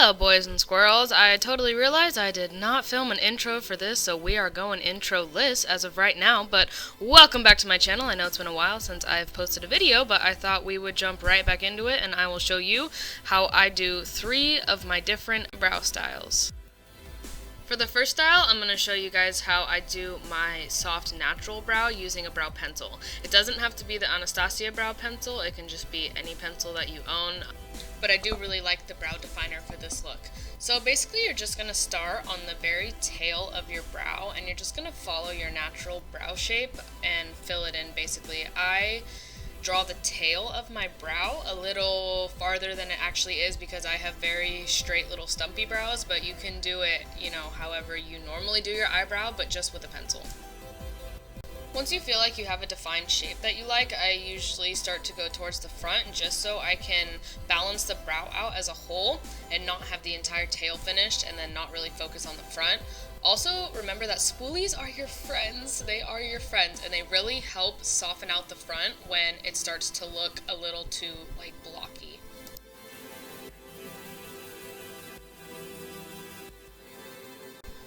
Hello, boys and squirrels. I totally realized I did not film an intro for this, so we are going intro-less as of right now, but welcome back to my channel. I know it's been a while since I've posted a video, but I thought we would jump right back into it, and I will show you how I do 3 of my different brow styles. For the first style, I'm going to show you guys how I do my soft natural brow using a brow pencil. It doesn't have to be the Anastasia brow pencil, it can just be any pencil that you own. But I do really like the brow definer for this look. So basically you're just going to start on the very tail of your brow and you're just going to follow your natural brow shape and fill it in basically. I draw the tail of my brow a little farther than it actually is because I have very straight little stumpy brows, but you can do it, however you normally do your eyebrow, but just with a pencil. Once you feel like you have a defined shape that you like, I usually start to go towards the front just so I can balance the brow out as a whole and not have the entire tail finished and then not really focus on the front. Also, remember that spoolies are your friends. They are your friends and they really help soften out the front when it starts to look a little too blocky.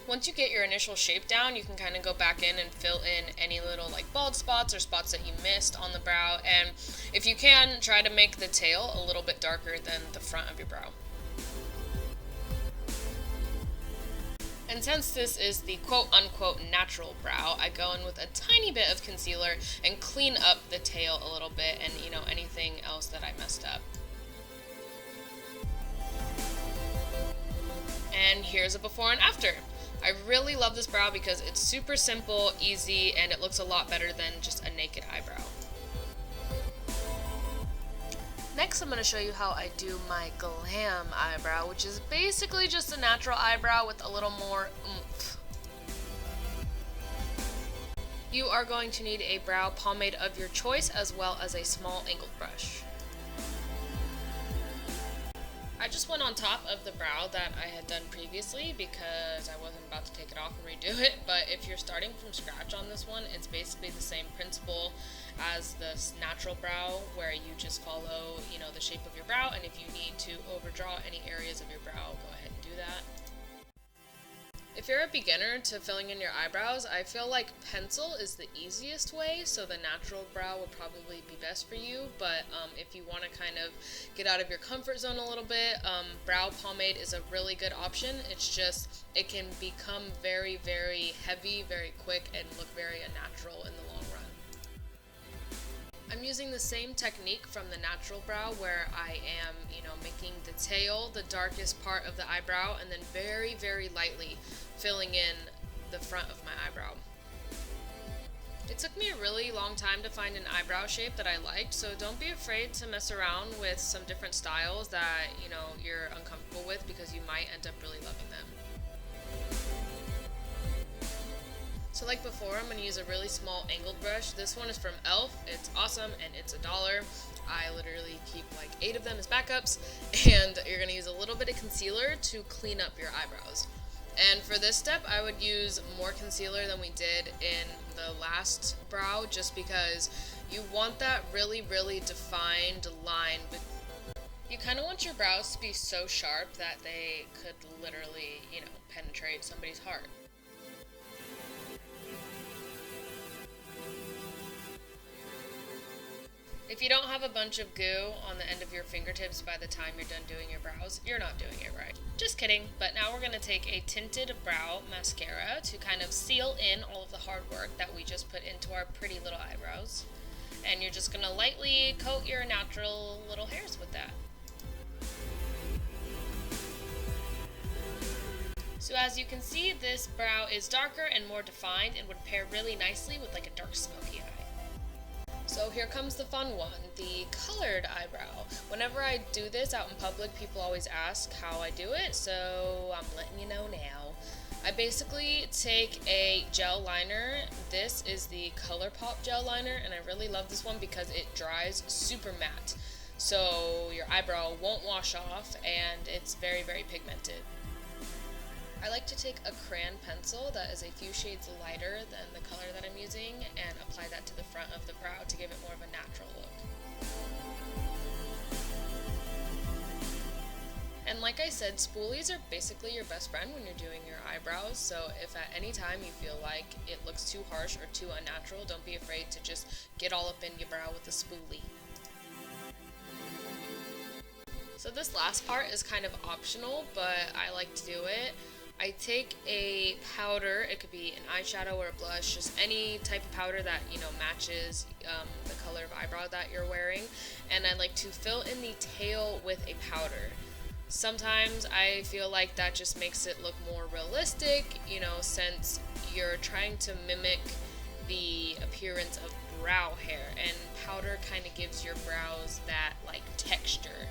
Once you get your initial shape down, you can kind of go back in and fill in any little bald spots or spots that you missed on the brow, and if you can, try to make the tail a little bit darker than the front of your brow. And since this is the quote-unquote natural brow, I go in with a tiny bit of concealer and clean up the tail a little bit and anything else that I messed up. And here's a before and after. I really love this brow because it's super simple, easy, and it looks a lot better than just a naked eyebrow. Next, I'm going to show you how I do my glam eyebrow, which is basically just a natural eyebrow with a little more oomph. You are going to need a brow pomade of your choice as well as a small angled brush. I just went on top of the brow that I had done previously because I wasn't about to take it off and redo it, but if you're starting from scratch on this one, it's basically the same principle as this natural brow where you just follow, the shape of your brow, and if you need to overdraw any areas of your brow, go ahead and do that. If you're a beginner to filling in your eyebrows, I feel like pencil is the easiest way, so the natural brow would probably be best for you, but if you want to kind of get out of your comfort zone a little bit, brow pomade is a really good option. It's just, it can become very, very heavy, very quick, and look very unnatural in the long run. I'm using the same technique from the natural brow where I am, making the tail the darkest part of the eyebrow and then very, very lightly filling in the front of my eyebrow. It took me a really long time to find an eyebrow shape that I liked, so don't be afraid to mess around with some different styles that, you're uncomfortable with because you might end up really loving them. So like before, I'm going to use a really small angled brush. This one is from e.l.f. It's awesome and it's $1. I literally keep 8 of them as backups, and you're going to use a little bit of concealer to clean up your eyebrows. And for this step, I would use more concealer than we did in the last brow just because you want that really, really defined line. You kind of want your brows to be so sharp that they could literally, penetrate somebody's heart. If you don't have a bunch of goo on the end of your fingertips by the time you're done doing your brows, you're not doing it right. Just kidding, but now we're going to take a tinted brow mascara to kind of seal in all of the hard work that we just put into our pretty little eyebrows. And you're just going to lightly coat your natural little hairs with that. So as you can see, this brow is darker and more defined and would pair really nicely with a dark smoky eye. So here comes the fun one, the colored eyebrow. Whenever I do this out in public, people always ask how I do it, so I'm letting you know now. I basically take a gel liner. This is the Colourpop gel liner, and I really love this one because it dries super matte. So your eyebrow won't wash off, and it's very, very pigmented. I like to take a crayon pencil that is a few shades lighter than the color that I'm using and apply that to the front of the brow to give it more of a natural look. And like I said, spoolies are basically your best friend when you're doing your eyebrows, so if at any time you feel like it looks too harsh or too unnatural, don't be afraid to just get all up in your brow with a spoolie. So this last part is kind of optional, but I like to do it. I take a powder, it could be an eyeshadow or a blush, just any type of powder that, you know, matches the color of eyebrow that you're wearing, and I like to fill in the tail with a powder. Sometimes I feel like that just makes it look more realistic, you know, since you're trying to mimic the appearance of brow hair, and powder kind of gives your brows that, like, texture.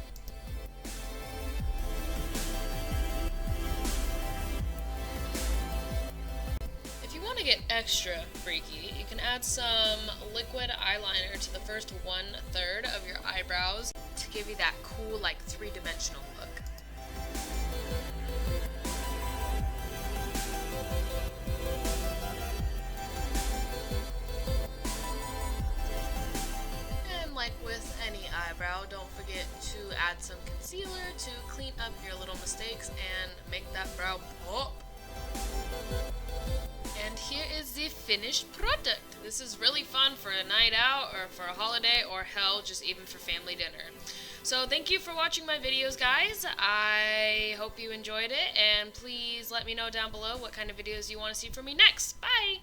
If you want to get extra freaky, you can add some liquid eyeliner to the first 1/3 of your eyebrows to give you that cool, like, three-dimensional look. And like with any eyebrow, don't forget to add some concealer to clean up your little mistakes and make that brow pop. And here is the finished product. This is really fun for a night out or for a holiday, or hell, just even for family dinner. So thank you for watching my videos, guys. I hope you enjoyed it, and please let me know down below what kind of videos you want to see from me next. Bye!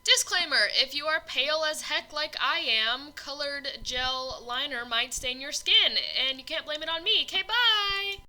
Disclaimer, if you are pale as heck like I am, colored gel liner might stain your skin, and you can't blame it on me. Okay, bye!